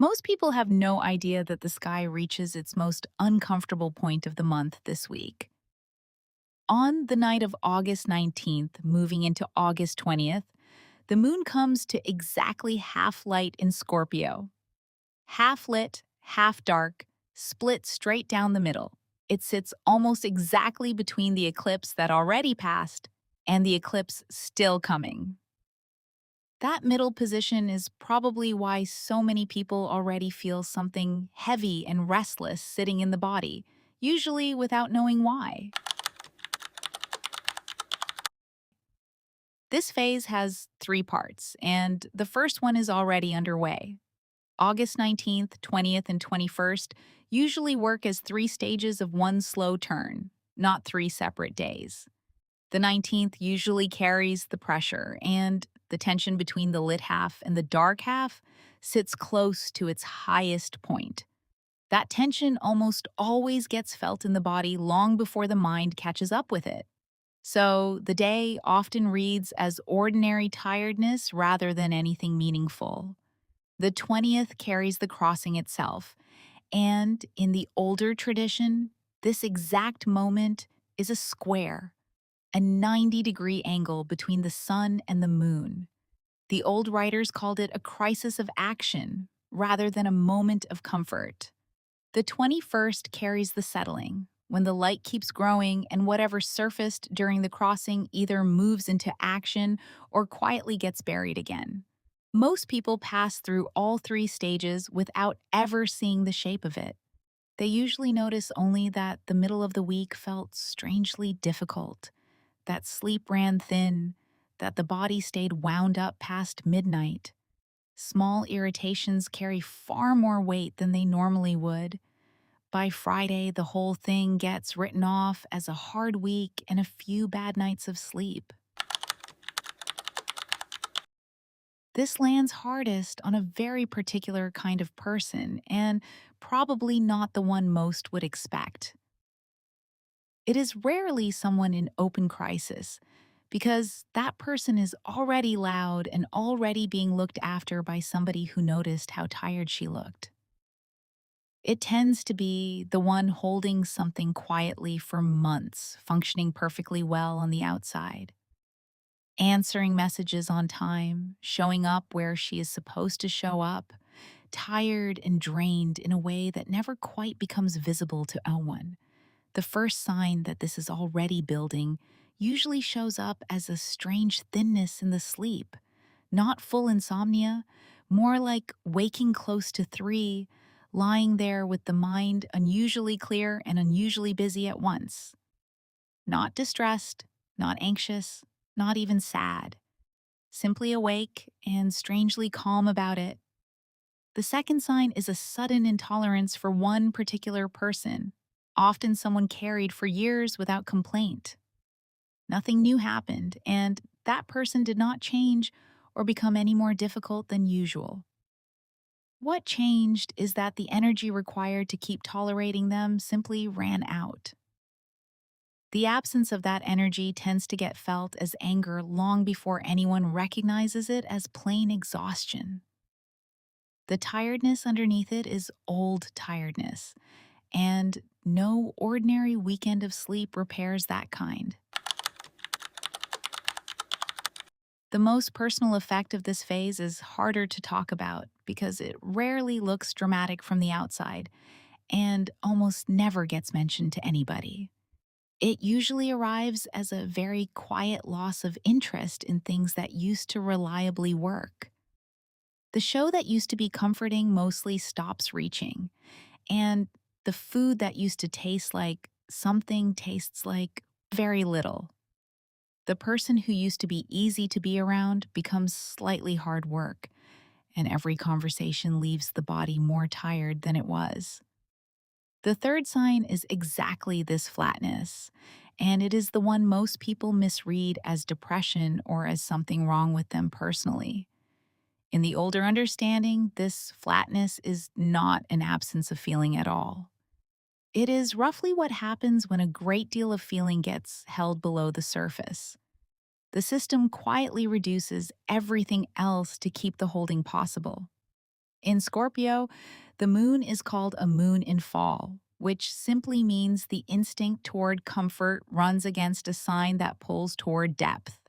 Most people have no idea that the sky reaches its most uncomfortable point of the month this week. On the night of August 19th, moving into August 20th, the moon comes to exactly half light in Scorpio. Half lit, half dark, split straight down the middle. It sits almost exactly between the eclipse that already passed and the eclipse still coming. That middle position is probably why so many people already feel something heavy and restless sitting in the body, usually without knowing why. This phase has three parts, and the first one is already underway. August 19th, 20th, and 21st usually work as three stages of one slow turn, not three separate days. The 19th usually carries the pressure, and the tension between the lit half and the dark half sits close to its highest point. That tension almost always gets felt in the body long before the mind catches up with it. So the day often reads as ordinary tiredness rather than anything meaningful. The 20th carries the crossing itself, and in the older tradition, this exact moment is a square, a 90-degree angle between the sun and the moon. The old writers called it a crisis of action rather than a moment of comfort. The 21st carries the settling, when the light keeps growing and whatever surfaced during the crossing either moves into action or quietly gets buried again. Most people pass through all three stages without ever seeing the shape of it. They usually notice only that the middle of the week felt strangely difficult, that sleep ran thin, that the body stayed wound up past midnight. Small irritations carry far more weight than they normally would. By Friday, the whole thing gets written off as a hard week and a few bad nights of sleep. This lands hardest on a very particular kind of person, and probably not the one most would expect. It is rarely someone in open crisis, because that person is already loud and already being looked after by somebody who noticed how tired she looked. It tends to be the one holding something quietly for months, functioning perfectly well on the outside, answering messages on time, showing up where she is supposed to show up, tired and drained in a way that never quite becomes visible to anyone. The first sign that this is already building usually shows up as a strange thinness in the sleep, not full insomnia, more like waking close to 3, lying there with the mind unusually clear and unusually busy at once. Not distressed, not anxious, not even sad. Simply awake and strangely calm about it. The second sign is a sudden intolerance for one particular person, often someone carried for years without complaint. Nothing new happened, and that person did not change or become any more difficult than usual. What changed is that the energy required to keep tolerating them simply ran out. The absence of that energy tends to get felt as anger long before anyone recognizes it as plain exhaustion. The tiredness underneath it is old tiredness, and no ordinary weekend of sleep repairs that kind. The most personal effect of this phase is harder to talk about because it rarely looks dramatic from the outside and almost never gets mentioned to anybody. It usually arrives as a very quiet loss of interest in things that used to reliably work. The show that used to be comforting mostly stops reaching, and the food that used to taste like something tastes like very little. The person who used to be easy to be around becomes slightly hard work, and every conversation leaves the body more tired than it was. The third sign is exactly this flatness, and it is the one most people misread as depression or as something wrong with them personally. In the older understanding, this flatness is not an absence of feeling at all. It is roughly what happens when a great deal of feeling gets held below the surface. The system quietly reduces everything else to keep the holding possible. In Scorpio, the moon is called a moon in fall, which simply means the instinct toward comfort runs against a sign that pulls toward depth.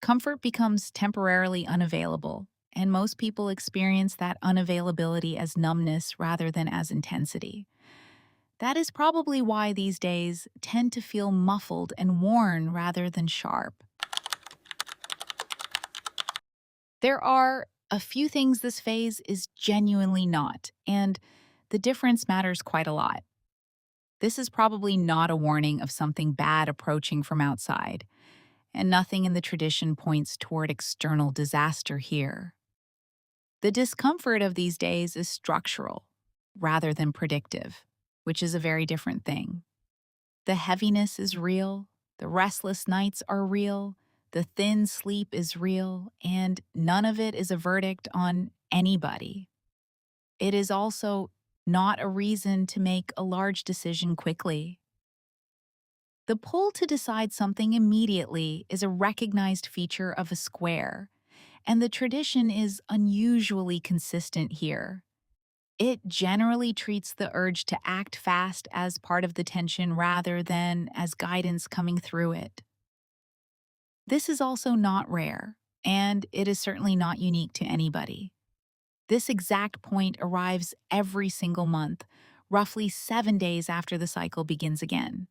Comfort becomes temporarily unavailable, and most people experience that unavailability as numbness rather than as intensity. That is probably why these days tend to feel muffled and worn rather than sharp. There are a few things this phase is genuinely not, and the difference matters quite a lot. This is probably not a warning of something bad approaching from outside, and nothing in the tradition points toward external disaster here. The discomfort of these days is structural rather than predictive, which is a very different thing. The heaviness is real, the restless nights are real, the thin sleep is real, and none of it is a verdict on anybody. It is also not a reason to make a large decision quickly. The pull to decide something immediately is a recognized feature of a square, and the tradition is unusually consistent here. It generally treats the urge to act fast as part of the tension rather than as guidance coming through it. This is also not rare, and it is certainly not unique to anybody. This exact point arrives every single month, roughly 7 days after the cycle begins again.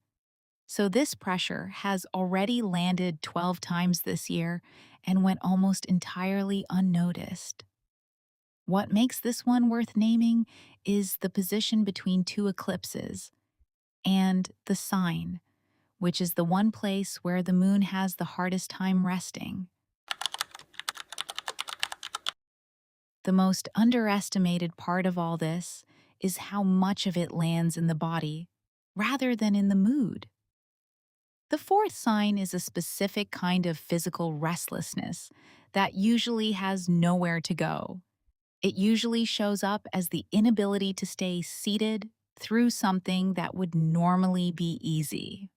So this pressure has already landed 12 times this year and went almost entirely unnoticed. What makes this one worth naming is the position between two eclipses and the sign, which is the one place where the moon has the hardest time resting. The most underestimated part of all this is how much of it lands in the body rather than in the mood. The fourth sign is a specific kind of physical restlessness that usually has nowhere to go. It usually shows up as the inability to stay seated through something that would normally be easy.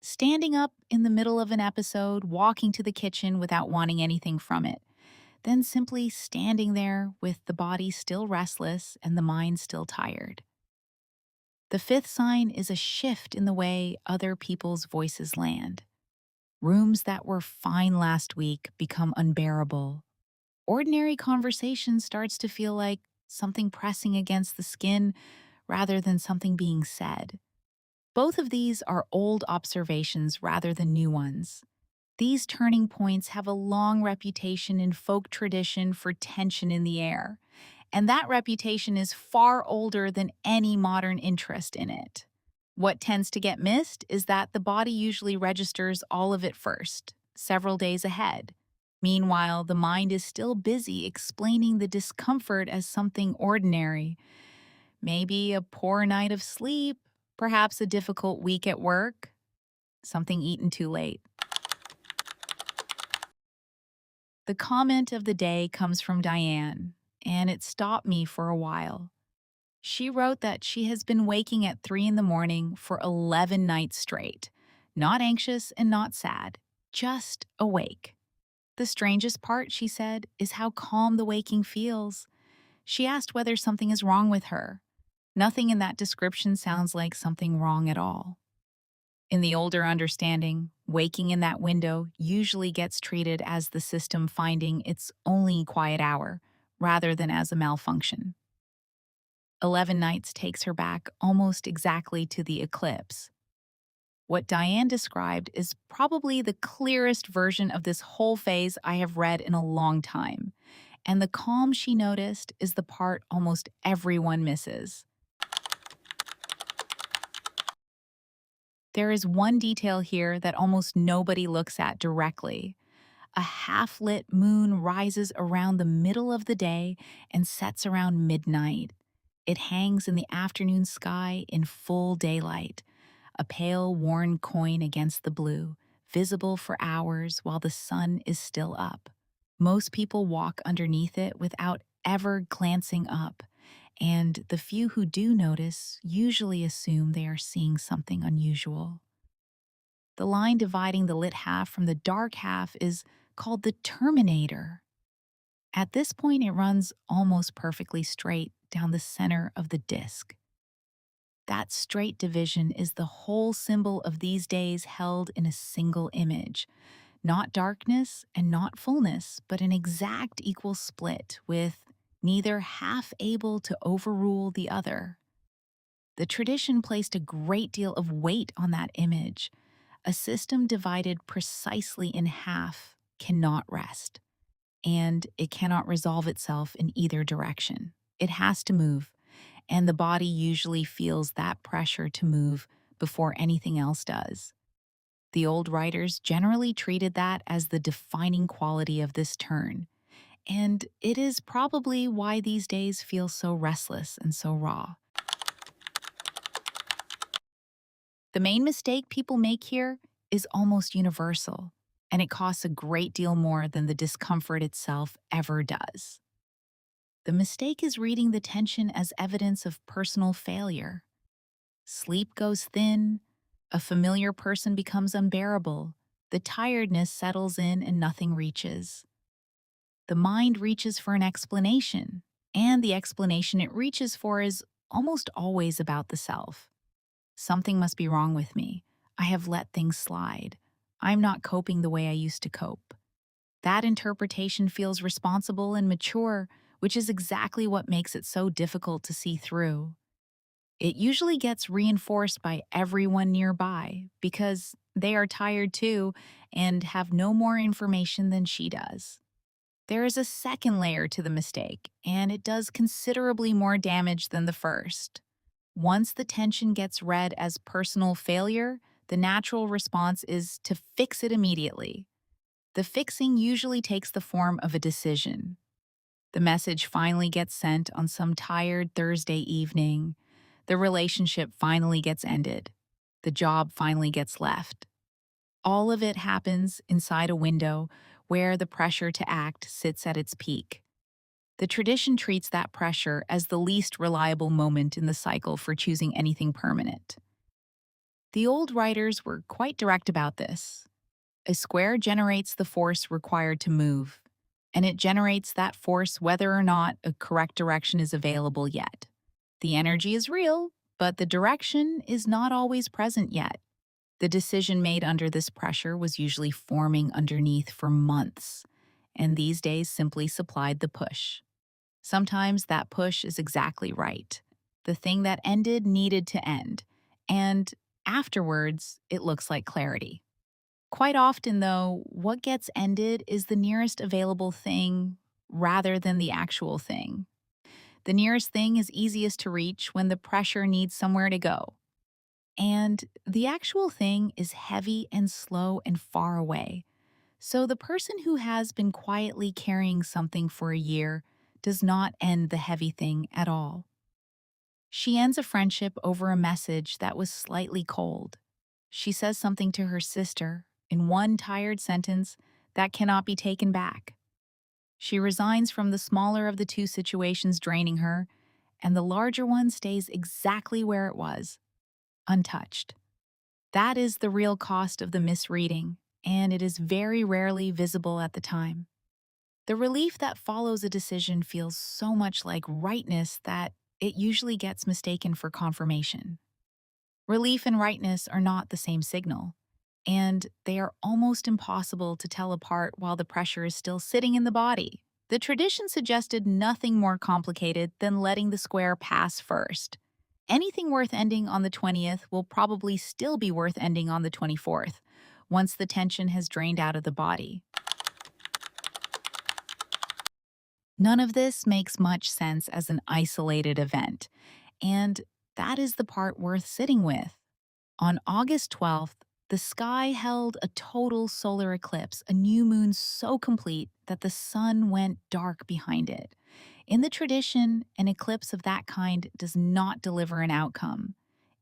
Standing up in the middle of an episode, walking to the kitchen without wanting anything from it, then simply standing there with the body still restless and the mind still tired. The fifth sign is a shift in the way other people's voices land. Rooms that were fine last week become unbearable. Ordinary conversation starts to feel like something pressing against the skin rather than something being said. Both of these are old observations rather than new ones. These turning points have a long reputation in folk tradition for tension in the air, and that reputation is far older than any modern interest in it. What tends to get missed is that the body usually registers all of it first, several days ahead. Meanwhile, the mind is still busy explaining the discomfort as something ordinary. Maybe a poor night of sleep, perhaps a difficult week at work, something eaten too late. The comment of the day comes from Diane, and it stopped me for a while. She wrote that she has been waking at 3 in the morning for 11 nights straight, not anxious and not sad, just awake. The strangest part, she said, is how calm the waking feels. She asked whether something is wrong with her. Nothing in that description sounds like something wrong at all. In the older understanding, waking in that window usually gets treated as the system finding its only quiet hour, rather than as a malfunction. 11 nights takes her back almost exactly to the eclipse. What Diane described is probably the clearest version of this whole phase I have read in a long time, and the calm she noticed is the part almost everyone misses. There is one detail here that almost nobody looks at directly. A half-lit moon rises around the middle of the day and sets around midnight. It hangs in the afternoon sky in full daylight, a pale, worn coin against the blue, visible for hours while the sun is still up. Most people walk underneath it without ever glancing up, and the few who do notice usually assume they are seeing something unusual. The line dividing the lit half from the dark half is called the terminator. At this point, it runs almost perfectly straight down the center of the disk. That straight division is the whole symbol of these days held in a single image. Not darkness and not fullness, but an exact equal split with neither half able to overrule the other. The tradition placed a great deal of weight on that image. A system divided precisely in half cannot rest, and it cannot resolve itself in either direction. It has to move, and the body usually feels that pressure to move before anything else does. The old writers generally treated that as the defining quality of this turn, and it is probably why these days feel so restless and so raw. The main mistake people make here is almost universal, and it costs a great deal more than the discomfort itself ever does. The mistake is reading the tension as evidence of personal failure. Sleep goes thin, a familiar person becomes unbearable, the tiredness settles in and nothing reaches. The mind reaches for an explanation, and the explanation it reaches for is almost always about the self. Something must be wrong with me. I have let things slide. I'm not coping the way I used to cope. That interpretation feels responsible and mature, which is exactly what makes it so difficult to see through. It usually gets reinforced by everyone nearby because they are tired too and have no more information than she does. There is a second layer to the mistake, and it does considerably more damage than the first. Once the tension gets read as personal failure, the natural response is to fix it immediately. The fixing usually takes the form of a decision. The message finally gets sent on some tired Thursday evening. The relationship finally gets ended. The job finally gets left. All of it happens inside a window where the pressure to act sits at its peak. The tradition treats that pressure as the least reliable moment in the cycle for choosing anything permanent. The old writers were quite direct about this. A square generates the force required to move, and it generates that force whether or not a correct direction is available yet. The energy is real, but the direction is not always present yet. The decision made under this pressure was usually forming underneath for months, and these days simply supplied the push. Sometimes that push is exactly right. The thing that ended needed to end, and afterwards, it looks like clarity. Quite often, though, what gets ended is the nearest available thing rather than the actual thing. The nearest thing is easiest to reach when the pressure needs somewhere to go. And the actual thing is heavy and slow and far away. So the person who has been quietly carrying something for a year does not end the heavy thing at all. She ends a friendship over a message that was slightly cold. She says something to her sister in one tired sentence that cannot be taken back. She resigns from the smaller of the two situations draining her, and the larger one stays exactly where it was, untouched. That is the real cost of the misreading, and it is very rarely visible at the time. The relief that follows a decision feels so much like rightness that it usually gets mistaken for confirmation. Relief and rightness are not the same signal, and they are almost impossible to tell apart while the pressure is still sitting in the body. The tradition suggested nothing more complicated than letting the square pass first. Anything worth ending on the 20th will probably still be worth ending on the 24th, once the tension has drained out of the body. None of this makes much sense as an isolated event, and that is the part worth sitting with. On August 12th, the sky held a total solar eclipse, a new moon so complete that the sun went dark behind it. In the tradition, an eclipse of that kind does not deliver an outcome.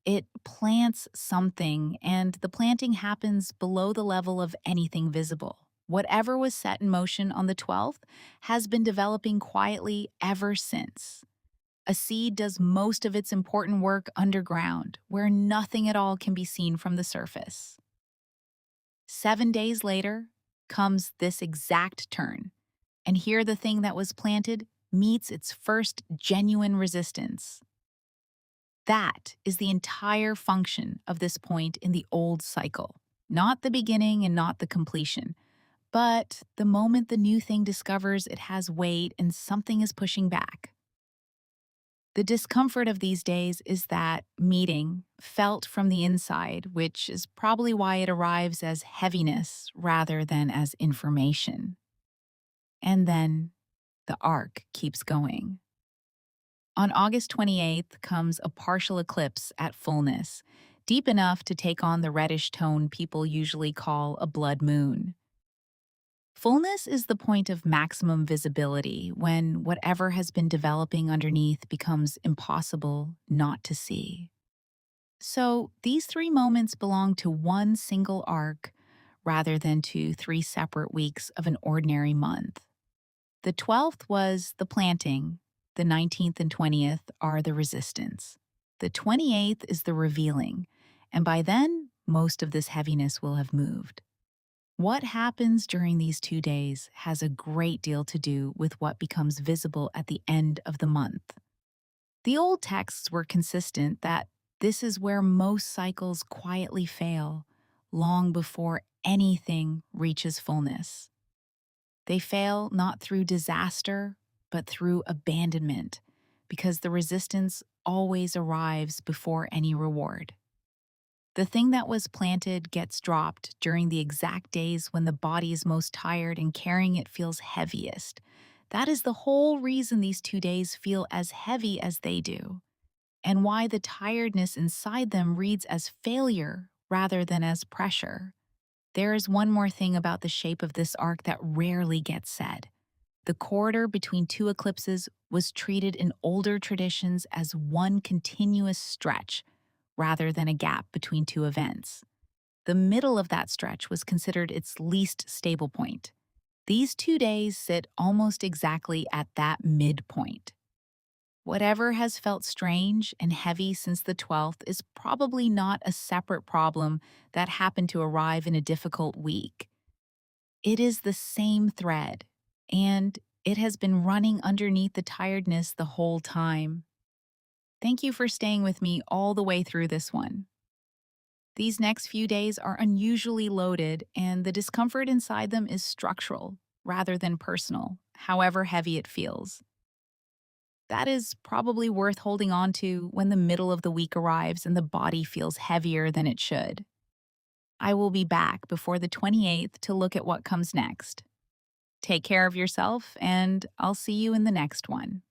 It plants something, and the planting happens below the level of anything visible. Whatever was set in motion on the 12th has been developing quietly ever since. A seed does most of its important work underground, where nothing at all can be seen from the surface. 7 days later comes this exact turn. And here the thing that was planted meets its first genuine resistance. That is the entire function of this point in the old cycle. Not the beginning and not the completion, but the moment the new thing discovers it has weight and something is pushing back. The discomfort of these days is that meeting, felt from the inside, which is probably why it arrives as heaviness rather than as information. And then the arc keeps going. On August 28th comes a partial eclipse at fullness, deep enough to take on the reddish tone people usually call a blood moon. Fullness is the point of maximum visibility when whatever has been developing underneath becomes impossible not to see. So these three moments belong to one single arc rather than to three separate weeks of an ordinary month. The 12th was the planting, the 19th and 20th are the resistance. The 28th is the revealing, and by then, most of this heaviness will have moved. What happens during these 2 days has a great deal to do with what becomes visible at the end of the month. The old texts were consistent that this is where most cycles quietly fail, long before anything reaches fullness. They fail not through disaster, but through abandonment, because the resistance always arrives before any reward. The thing that was planted gets dropped during the exact days when the body is most tired and carrying it feels heaviest. That is the whole reason these 2 days feel as heavy as they do, and why the tiredness inside them reads as failure rather than as pressure. There is one more thing about the shape of this arc that rarely gets said. The corridor between two eclipses was treated in older traditions as one continuous stretch rather than a gap between two events. The middle of that stretch was considered its least stable point. These 2 days sit almost exactly at that midpoint. Whatever has felt strange and heavy since the 12th is probably not a separate problem that happened to arrive in a difficult week. It is the same thread, and it has been running underneath the tiredness the whole time. Thank you for staying with me all the way through this one. These next few days are unusually loaded, and the discomfort inside them is structural rather than personal, however heavy it feels. That is probably worth holding on to when the middle of the week arrives and the body feels heavier than it should. I will be back before the 28th to look at what comes next. Take care of yourself, and I'll see you in the next one.